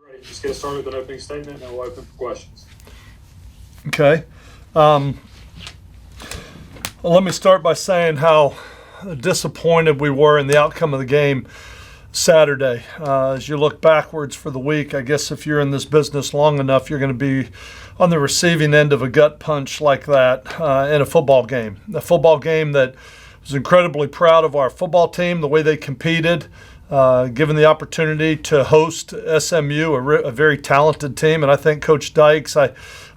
Right, just get started with an opening statement, and we'll open for questions. Okay. Well, let me start by saying how disappointed we were in the outcome of the game Saturday. As you look backwards for the week, I guess if you're in this business long enough, you're going to be on the receiving end of a gut punch like that in a football game. A football game that was incredibly proud of our football team, the way they competed, given the opportunity to host SMU, a very talented team. And I think Coach Dykes, I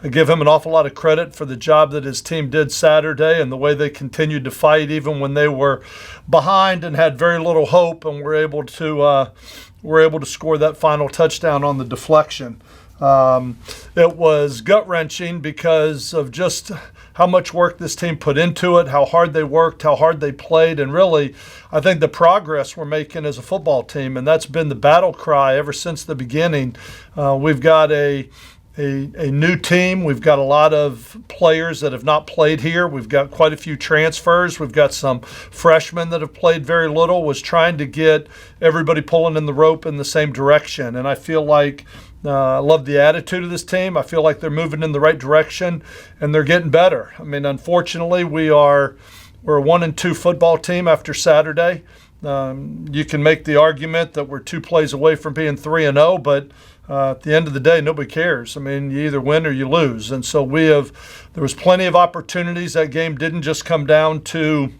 give him an awful lot of credit for the job that his team did Saturday and the way they continued to fight even when they were behind and had very little hope, and were able to score that final touchdown on the deflection. It was gut-wrenching because of just how much work this team put into it, how hard they worked, how hard they played, and really, I think the progress we're making as a football team, and that's been the battle cry ever since the beginning. We've got a new team. We've got a lot of players that have not played here. We've got quite a few transfers. We've got some freshmen that have played very little. Was trying to get everybody pulling in the rope in the same direction, and I feel like I love the attitude of this team. I feel like they're moving in the right direction, and they're getting better. I mean, unfortunately, we're a 1-2 football team after Saturday. You can make the argument that we're 2 plays away from being 3-0, but at the end of the day, nobody cares. I mean, you either win or you lose. And so there was plenty of opportunities. That game didn't just come down to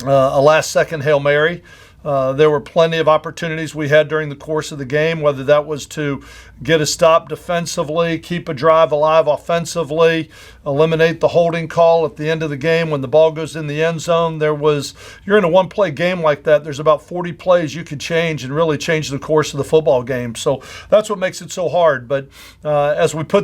a last-second Hail Mary. There were plenty of opportunities we had during the course of the game, whether that was to get a stop defensively, keep a drive alive offensively, eliminate the holding call at the end of the game when the ball goes in the end zone. You're in a one-play game like that, there's about 40 plays you could change and really change the course of the football game. So that's what makes it so hard. But as we kind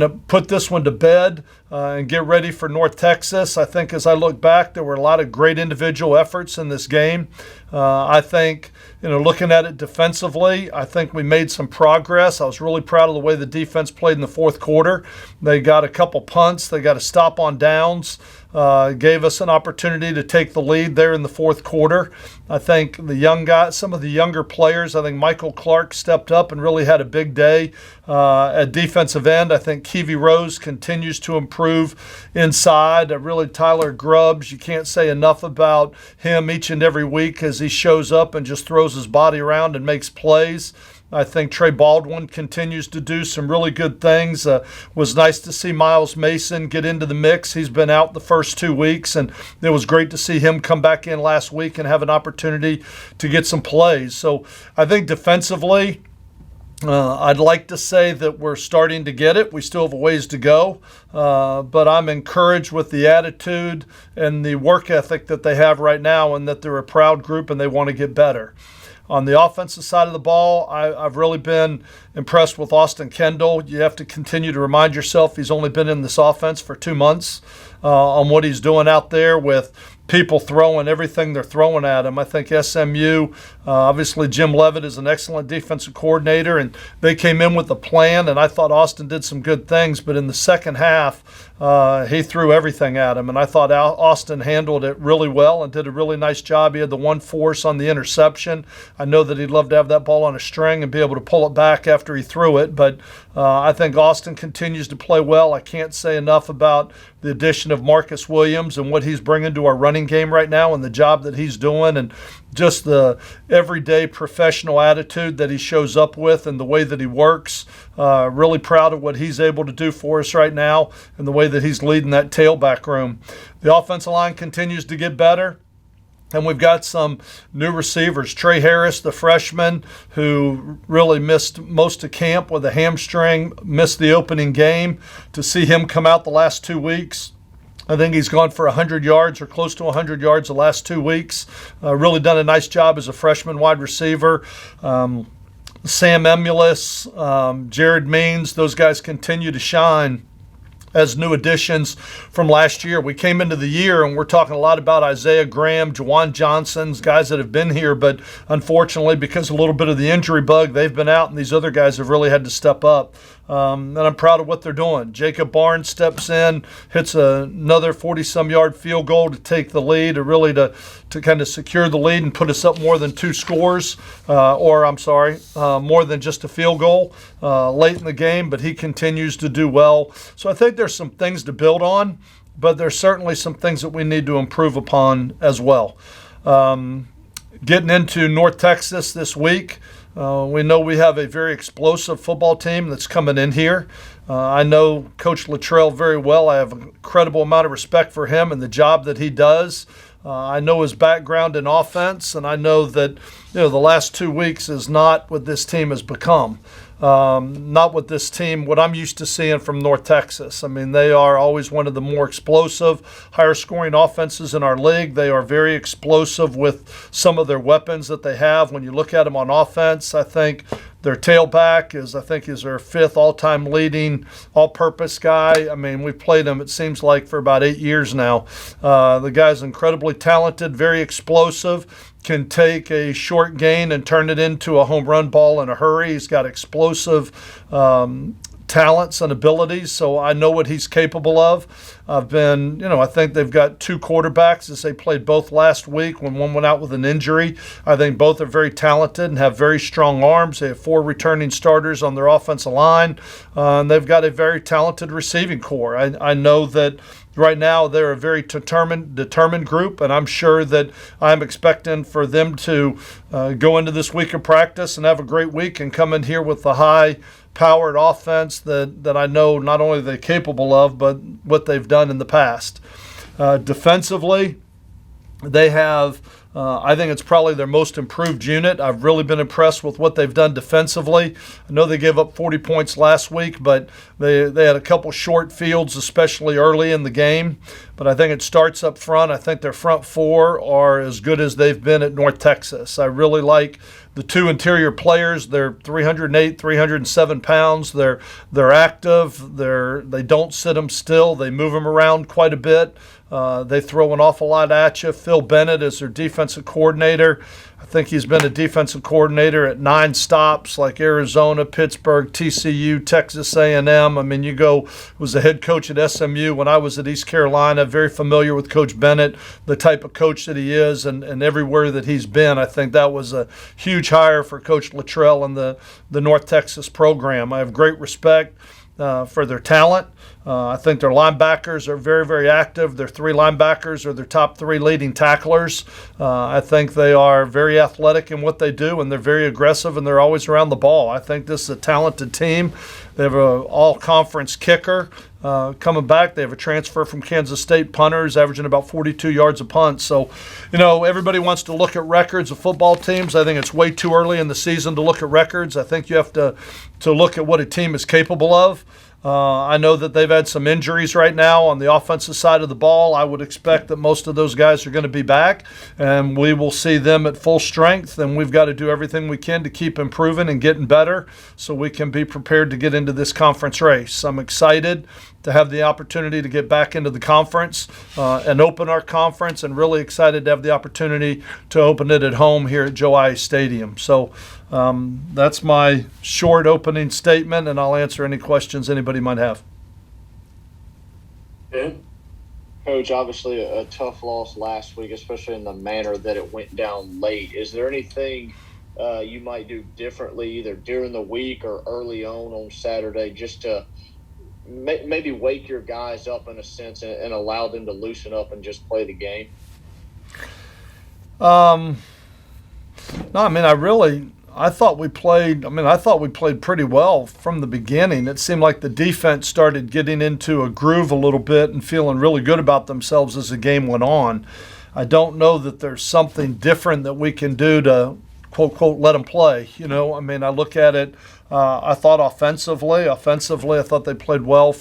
of put this one to bed and get ready for North Texas, I think as I look back, there were a lot of great individual efforts in this game. I think, looking at it defensively, I think we made some progress. I was really proud of the way the defense played in the fourth quarter. They got a couple punts. They got a stop on downs. Gave us an opportunity to take the lead there in the fourth quarter. I think some of the younger players, I think Michael Clark stepped up and really had a big day at defensive end. I think Keevy Rose continues to improve inside. Really, Tyler Grubbs, you can't say enough about him each and every week as he shows up and just throws his body around and makes plays. I think Trey Baldwin continues to do some really good things. Was nice to see Miles Mason get into the mix. He's been out the first 2 weeks, and it was great to see him come back in last week and have an opportunity to get some plays. So I think defensively, I'd like to say that we're starting to get it. We still have a ways to go, but I'm encouraged with the attitude and the work ethic that they have right now, and that they're a proud group and they want to get better. On the offensive side of the ball, I've really been impressed with Austin Kendall. You have to continue to remind yourself he's only been in this offense for 2 months on what he's doing out there with people throwing everything they're throwing at him. I think SMU, obviously Jim Leavitt is an excellent defensive coordinator, and they came in with a plan, and I thought Austin did some good things, but in the second half, he threw everything at him, and I thought Austin handled it really well and did a really nice job. He had the one force on the interception. I know that he'd love to have that ball on a string and be able to pull it back after he threw it, but I think Austin continues to play well. I can't say enough about the addition of Marcus Williams and what he's bringing to our running game right now and the job that he's doing, and just the everyday professional attitude that he shows up with and the way that he works. Really proud of what he's able to do for us right now and the way that he's leading that tailback room. The offensive line continues to get better. And we've got some new receivers. Trey Harris, the freshman, who really missed most of camp with a hamstring, missed the opening game. To see him come out the last 2 weeks, I think he's gone for 100 yards or close to 100 yards the last 2 weeks. Really done a nice job as a freshman wide receiver. Sam Emulus, Jared Means, those guys continue to shine as new additions from last year. We came into the year and we're talking a lot about Isaiah Graham, Juwan Johnson's guys that have been here, but unfortunately because a little bit of the injury bug, they've been out, and these other guys have really had to step up. and I'm proud of what they're doing. Jacob Barnes steps in, hits another 40-some yard field goal to take the lead, to kind of secure the lead and put us up more than two scores, more than just a field goal late in the game, but he continues to do well. So I think there's some things to build on, but there's certainly some things that we need to improve upon as well. Getting into North Texas this week, we know we have a very explosive football team that's coming in here. I know Coach Luttrell very well. I have an incredible amount of respect for him and the job that he does. I know his background in offense, and I know that the last 2 weeks is not what this team has become. Not what I'm used to seeing from North Texas. I mean, they are always one of the more explosive, higher scoring offenses in our league. They are very explosive with some of their weapons that they have. When you look at them on offense, I think their tailback is their fifth all-time leading all-purpose guy. I mean, we've played him, it seems like, for about 8 years now. The guy's incredibly talented, very explosive, can take a short gain and turn it into a home run ball in a hurry. He's got explosive talents and abilities, so I know what he's capable of. I think they've got two quarterbacks as they played both last week when one went out with an injury. I think both are very talented and have very strong arms. They have 4 returning starters on their offensive line, and they've got a very talented receiving core. I know that right now they're a very determined group, and I'm sure that I'm expecting for them to go into this week of practice and have a great week and come in here with the high-powered offense that I know not only they're capable of, but what they've done in the past. Defensively, they have I think it's probably their most improved unit. I've really been impressed with what they've done defensively. I know they gave up 40 points last week, but they had a couple short fields, especially early in the game. But I think it starts up front. I think their front four are as good as they've been at North Texas. I really like the two interior players. They're 308, 307 pounds. They're active. They don't sit them still. They move them around quite a bit. They throw an awful lot at you. Phil Bennett is their defensive coordinator. I think he's been a defensive coordinator at 9 stops like Arizona, Pittsburgh, TCU, Texas A&M. I mean, was the head coach at SMU when I was at East Carolina. Very familiar with Coach Bennett, the type of coach that he is, and everywhere that he's been. I think that was a huge hire for Coach Luttrell and the North Texas program. I have great respect for their talent. I think their linebackers are very, very active. Their 3 linebackers are their top 3 leading tacklers. I think they are very athletic in what they do, and they're very aggressive, and they're always around the ball. I think this is a talented team. They have an all-conference kicker coming back. They have a transfer from Kansas State punters averaging about 42 yards a punt. So, everybody wants to look at records of football teams. I think it's way too early in the season to look at records. I think you have to look at what a team is capable of. I know that they've had some injuries right now on the offensive side of the ball. I would expect that most of those guys are going to be back, and we will see them at full strength, and we've got to do everything we can to keep improving and getting better so we can be prepared to get into this conference race. I'm excited to have the opportunity to get back into the conference and open our conference, and really excited to have the opportunity to open it at home here at Joe Ice Stadium. So that's my short opening statement, and I'll answer any questions anybody might have. Ben? Coach, obviously a tough loss last week, especially in the manner that it went down late. Is there anything you might do differently either during the week or early on Saturday just to maybe wake your guys up in a sense and allow them to loosen up and just play the game? No, I thought we played pretty well from the beginning. It seemed like the defense started getting into a groove a little bit and feeling really good about themselves as the game went on. I don't know that there's something different that we can do to, quote, quote, let them play. I look at it, I thought offensively, I thought they played well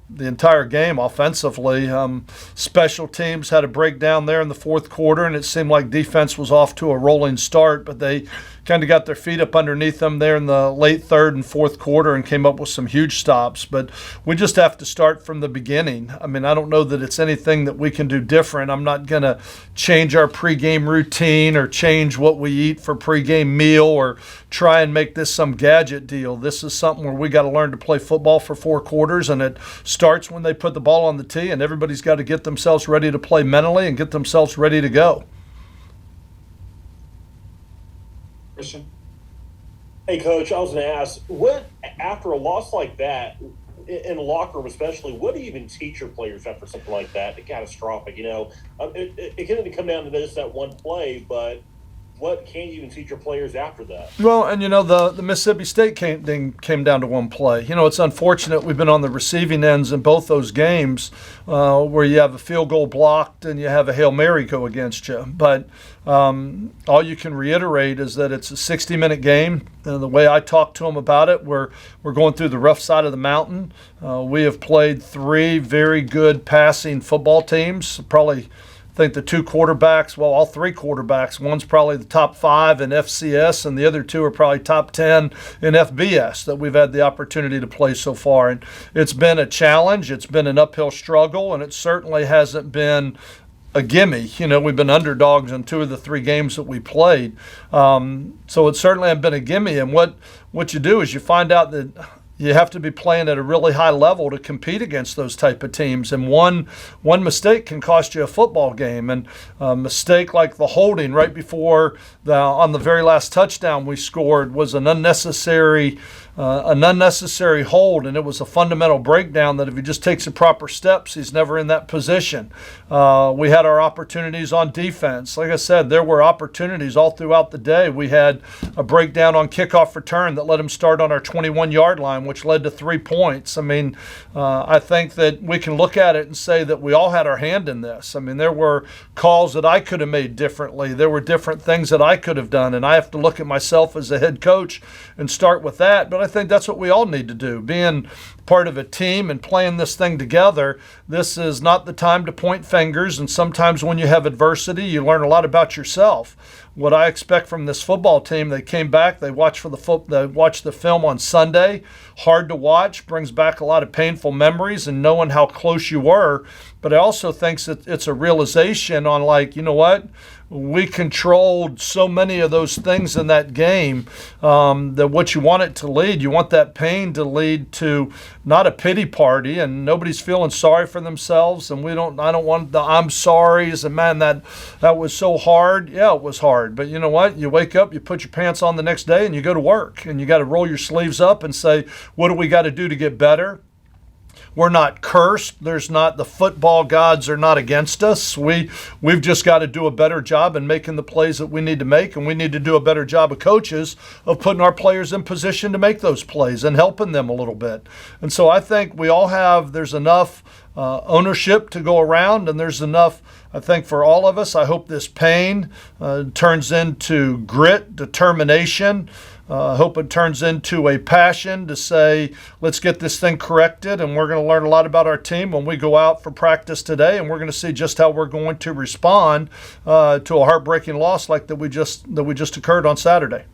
the entire game offensively. Special teams had a breakdown there in the fourth quarter, and it seemed like defense was off to a rolling start, but they kind of got their feet up underneath them there in the late third and fourth quarter and came up with some huge stops. But we just have to start from the beginning. I mean, I don't know that it's anything that we can do different. I'm not going to change our pregame routine or change what we eat for pregame meal or try and make this some gadget deal. This is something where we got to learn to play football for 4 quarters, and it starts when they put the ball on the tee, and everybody's got to get themselves ready to play mentally and get themselves ready to go. Christian? Hey, Coach, I was going to ask, what, after a loss like that, in the locker room especially, what do you even teach your players after something like that? Catastrophic, it can come down to that one play, but what can you even teach your players after that? Well, and the Mississippi State thing came down to one play. It's unfortunate we've been on the receiving ends in both those games where you have a field goal blocked and you have a Hail Mary go against you. But all you can reiterate is that it's a 60-minute game. And the way I talked to them about it, we're going through the rough side of the mountain. We have played 3 very good passing football teams, probably – I think the 2 quarterbacks, well, all 3 quarterbacks, one's probably the top 5 in FCS and the other 2 are probably top 10 in FBS that we've had the opportunity to play so far. And it's been a challenge. It's been an uphill struggle, and it certainly hasn't been a gimme. We've been underdogs in 2 of the 3 games that we played. So it certainly hasn't been a gimme. And what you do is you find out that you have to be playing at a really high level to compete against those type of teams. And one mistake can cost you a football game. And a mistake like the holding right before on the very last touchdown we scored was an unnecessary hold, and it was a fundamental breakdown that if he just takes the proper steps, he's never in that position. We had our opportunities on defense. Like I said, there were opportunities all throughout the day. We had a breakdown on kickoff return that let him start on our 21-yard line, which led to 3 points. I mean, I think that we can look at it and say that we all had our hand in this. I mean, there were calls that I could have made differently. There were different things that I could have done, and I have to look at myself as a head coach and start with that. But I think that's what we all need to do. Being part of a team and playing this thing together, this is not the time to point fingers, and sometimes when you have adversity, you learn a lot about yourself. What I expect from this football team, they came back, they watched the film on Sunday. Hard to watch, brings back a lot of painful memories and knowing how close you were. But I also think that it's a realization on what? We controlled so many of those things in that game that what you want it to lead, you want that pain to lead to not a pity party, and nobody's feeling sorry for themselves, and I don't want the I'm sorries, and man, that was so hard. Yeah, it was hard, but you know what? You wake up, you put your pants on the next day, and you go to work, and you got to roll your sleeves up and say, what do we got to do to get better? We're not cursed. The football gods are not against us. We've just got to do a better job in making the plays that we need to make, and we need to do a better job of coaches of putting our players in position to make those plays and helping them a little bit. And so I think there's enough ownership to go around, and there's enough, I think, for all of us. I hope this pain turns into grit, determination. I hope it turns into a passion to say, let's get this thing corrected, and we're going to learn a lot about our team when we go out for practice today, and we're going to see just how we're going to respond to a heartbreaking loss like that we just occurred on Saturday.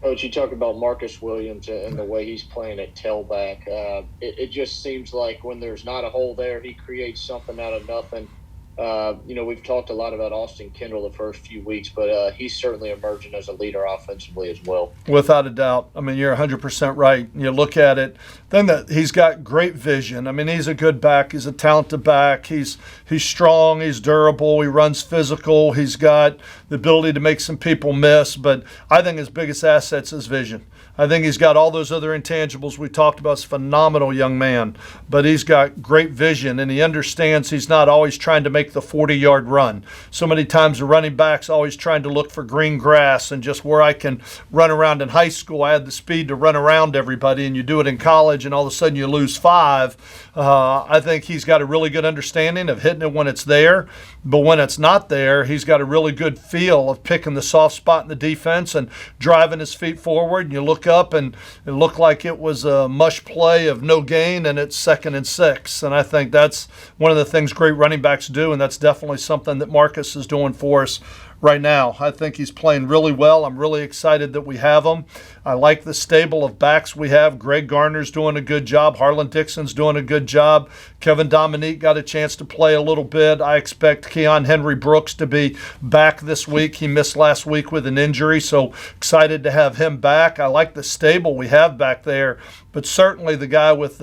Coach, you talk about Marcus Williams and the way he's playing at tailback. It just seems like when there's not a hole there, he creates something out of nothing. We've talked a lot about Austin Kendall the first few weeks, but he's certainly emerging as a leader offensively as well. Without a doubt. I mean, you're 100% right. You look at it, then that he's got great vision. I mean, he's a good back. He's a talented back. He's strong. He's durable. He runs physical. He's got the ability to make some people miss. But I think his biggest asset's his vision. I think he's got all those other intangibles we talked about. He's a phenomenal young man, but he's got great vision, and he understands he's not always trying to make the 40-yard run. So many times the running back's always trying to look for green grass and just where I can run around. In high school, I had the speed to run around everybody, and you do it in college, and all of a sudden you lose 5. I think he's got a really good understanding of hitting it when it's there, but when it's not there, he's got a really good feel of picking the soft spot in the defense and driving his feet forward. And you look look up and it looked like it was a mush play of no gain, and it's 2nd and 6. And I think that's one of the things great running backs do, and that's definitely something that Marcus is doing for us right now. I think he's playing really well. I'm really excited that we have him. I like the stable of backs we have. Greg Garner's doing a good job. Harlan Dixon's doing a good job. Kevin Dominique got a chance to play a little bit. I expect Keon Henry Brooks to be back this week. He missed last week with an injury, so excited to have him back. I like the stable we have back there, but certainly the guy with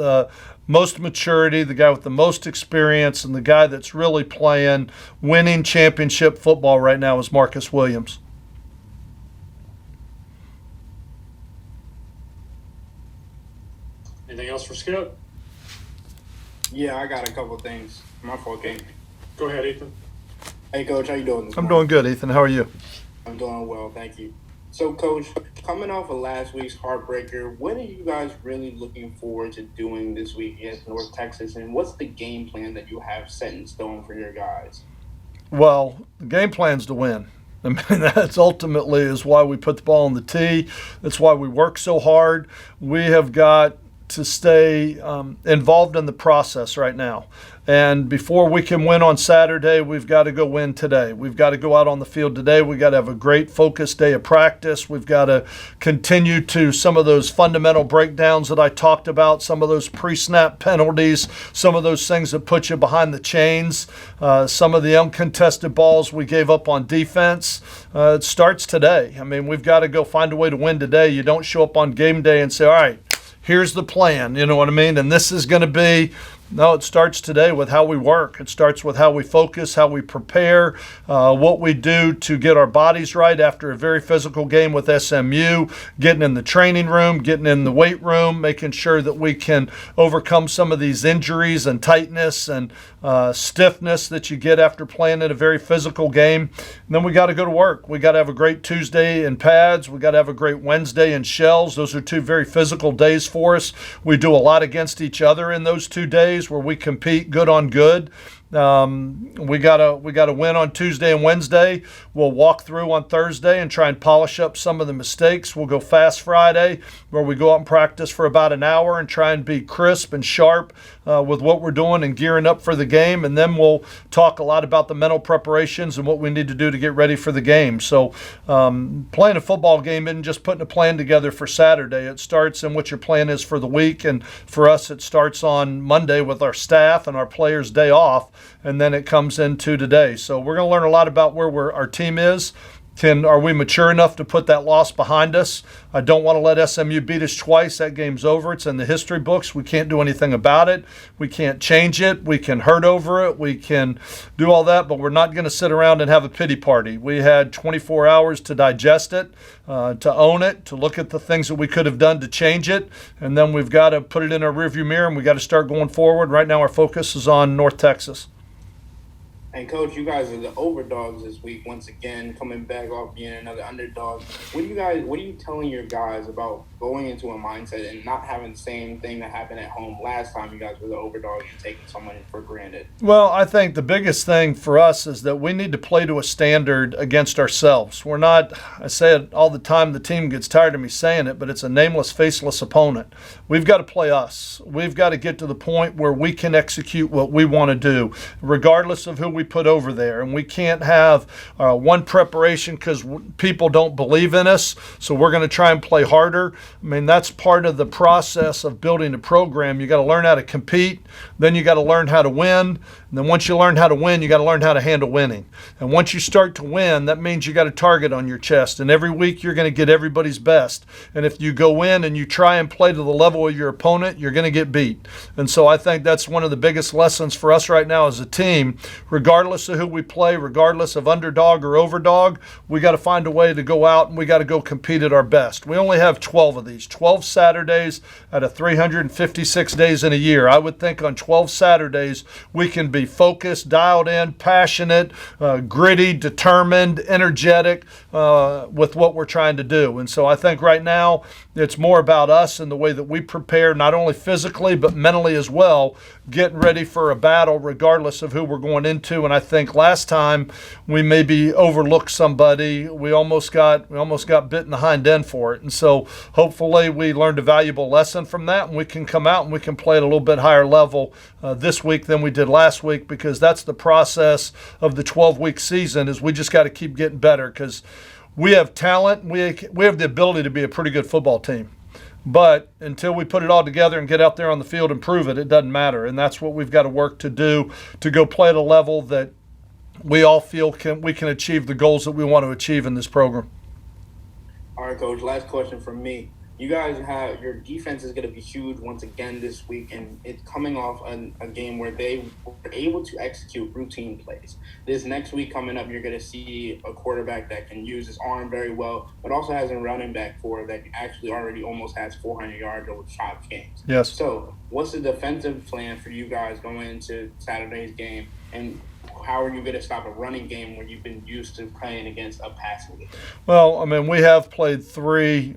most maturity, the guy with the most experience, and the guy that's really playing winning championship football right now is Marcus Williams. Anything else for Skip? Yeah, I got a couple things. My fault, King. Go ahead, Ethan. Hey, Coach, how you doing this I'm morning? doing good, Ethan. How are you? I'm doing well, thank you. So, Coach, coming off of last week's heartbreaker, what are you guys really looking forward to doing this week against North Texas, and what's the game plan that you have set in stone for your guys? Well, the game plan's to win. I mean, that's ultimately is why we put the ball on the tee. That's why we work so hard. We have got to stay involved in the process right now. And before we can win on Saturday, we've got to go win today. We've got to go out on the field today. We've got to have a great focused day of practice. We've got to continue to some of those fundamental breakdowns that I talked about, some of those pre-snap penalties, some of those things that put you behind the chains, some of the uncontested balls we gave up on defense. It starts today. I mean, we've got to go find a way to win today. You don't show up on game day and say, all right, here's the plan, you know what I mean? And this is going to be, no, it starts today with how we work. It starts with how we focus, how we prepare, what we do to get our bodies right after a very physical game with SMU, getting in the training room, getting in the weight room, making sure that we can overcome some of these injuries and tightness and stiffness that you get after playing in a very physical game. And then we got to go to work. We got to have a great Tuesday in pads. We got to have a great Wednesday in shells. Those are two very physical days for us. We do a lot against each other in those 2 days where we compete good on good. We gotta win on Tuesday and Wednesday. We'll walk through on Thursday and try and polish up some of the mistakes. We'll go fast Friday, where we go out and practice for about an hour and try and be crisp and sharp with what we're doing and gearing up for the game. And then we'll talk a lot about the mental preparations and what we need to do to get ready for the game. So playing a football game isn't just putting a plan together for Saturday. It starts in what your plan is for the week. And for us, it starts on Monday with our staff and our players' day off. And then it comes into today. So we're going to learn a lot about where our team is. Are we mature enough to put that loss behind us? I don't want to let SMU beat us twice. That game's over. It's in the history books. We can't do anything about it. We can't change it. We can hurt over it. We can do all that, but we're not going to sit around and have a pity party. We had 24 hours to digest it, to own it, to look at the things that we could have done to change it, and then we've got to put it in our rearview mirror, and we've got to start going forward. Right now our focus is on North Texas. And, Coach, you guys are the overdogs this week once again, coming back off being another underdog. What are you telling your guys about going into a mindset and not having the same thing that happened at home last time you guys were the overdog and taking someone for granted? Well, I think the biggest thing for us is that we need to play to a standard against ourselves. We're not, I say it all the time, the team gets tired of me saying it, but it's a nameless, faceless opponent. We've got to play us. We've got to get to the point where we can execute what we want to do, regardless of who we put over there. And we can't have one preparation because people don't believe in us, so we're going to try and play harder. I mean, that's part of the process of building a program. You got to learn how to compete, then you got to learn how to win, and then once you learn how to win, you got to learn how to handle winning. And once you start to win, that means you got a target on your chest, and every week you're going to get everybody's best. And if you go in and you try and play to the level of your opponent, you're going to get beat. And so I think that's one of the biggest lessons for us right now as a team. Regardless of who we play, regardless of underdog or overdog, we got to find a way to go out and we got to go compete at our best. We only have 12 of these, 12 Saturdays out of 356 days in a year. I would think on 12 Saturdays we can be focused, dialed in, passionate, gritty, determined, energetic with what we're trying to do. And so I think right now it's more about us and the way that we prepare, not only physically but mentally as well, getting ready for a battle regardless of who we're going into. And I think last time we maybe overlooked somebody. We almost got bit in the hind end for it. And so hopefully hopefully we learned a valuable lesson from that, and we can come out and we can play at a little bit higher level this week than we did last week, because that's the process of the 12-week season. Is we just got to keep getting better, because we have talent. We have the ability to be a pretty good football team. But until we put it all together and get out there on the field and prove it, it doesn't matter. And that's what we've got to work to do, to go play at a level that we all feel we can achieve the goals that we want to achieve in this program. All right, Coach, last question from me. You guys your defense is going to be huge once again this week, and it's coming off a game where they were able to execute routine plays. This next week coming up, you're going to see a quarterback that can use his arm very well, but also has a running back that actually already almost has 400 yards over 5 games. Yes. So what's the defensive plan for you guys going into Saturday's game, and how are you going to stop a running game when you've been used to playing against a passing game? Well, I mean, we have played three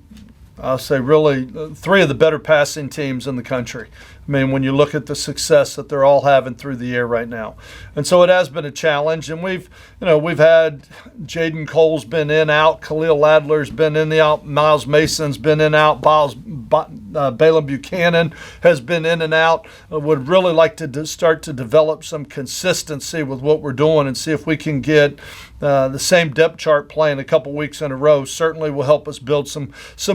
of the better passing teams in the country. I mean, when you look at the success that they're all having through the air right now. And so it has been a challenge. And we've had Jaden Cole's been in, out. Khalil Adler's been in, out. Miles Mason's been in, out. Balaam Buchanan has been in and out. I would really like to start to develop some consistency with what we're doing and see if we can get the same depth chart playing a couple weeks in a row. Certainly will help us build some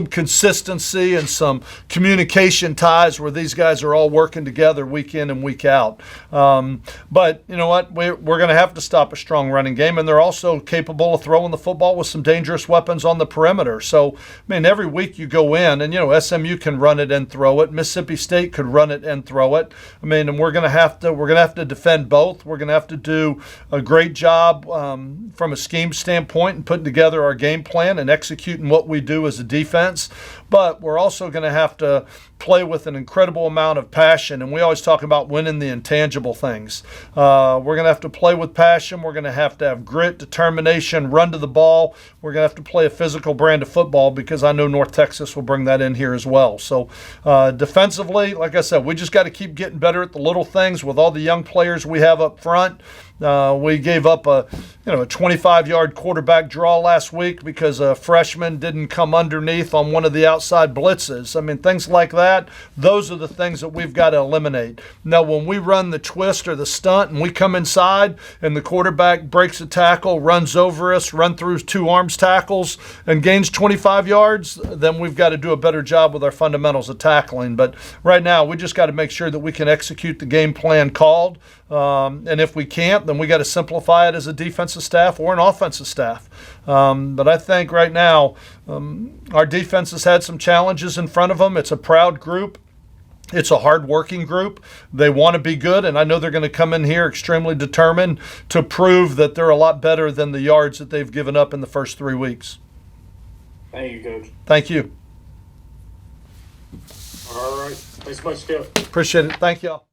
consistency and some communication ties where these guys are all working together week in and week out. But you know what? We're going to have to stop a strong running game, and they're also capable of throwing the football with some dangerous weapons on the perimeter. So, I mean, every week you go in, and SMU can run it and throw it. Mississippi State could run it and throw it. I mean, and we're going to have to defend both. We're going to have to do a great job from a scheme standpoint and putting together our game plan and executing what we do as a defense. But we're also going to have to play with an incredible amount of passion, and we always talk about winning the intangible things. We're going to have to play with passion. We're going to have grit, determination, run to the ball. We're going to have to play a physical brand of football, because I know North Texas will bring that in here as well. So defensively, like I said, we just got to keep getting better at the little things with all the young players we have up front. We gave up a 25-yard quarterback draw last week because a freshman didn't come underneath on one of the outside blitzes. I mean, things like that, those are the things that we've got to eliminate. Now, when we run the twist or the stunt and we come inside and the quarterback breaks a tackle, runs over us, run through 2 arms tackles, and gains 25 yards, then we've got to do a better job with our fundamentals of tackling. But right now, we just got to make sure that we can execute the game plan called. And if we can't, then we got to simplify it as a defensive staff or an offensive staff. But I think right now our defense has had some challenges in front of them. It's a proud group. It's a hard-working group. They want to be good, and I know they're going to come in here extremely determined to prove that they're a lot better than the yards that they've given up in the first 3 weeks. Thank you, Coach. Thank you. All right. Thanks much, Skip. Appreciate it. Thank y'all.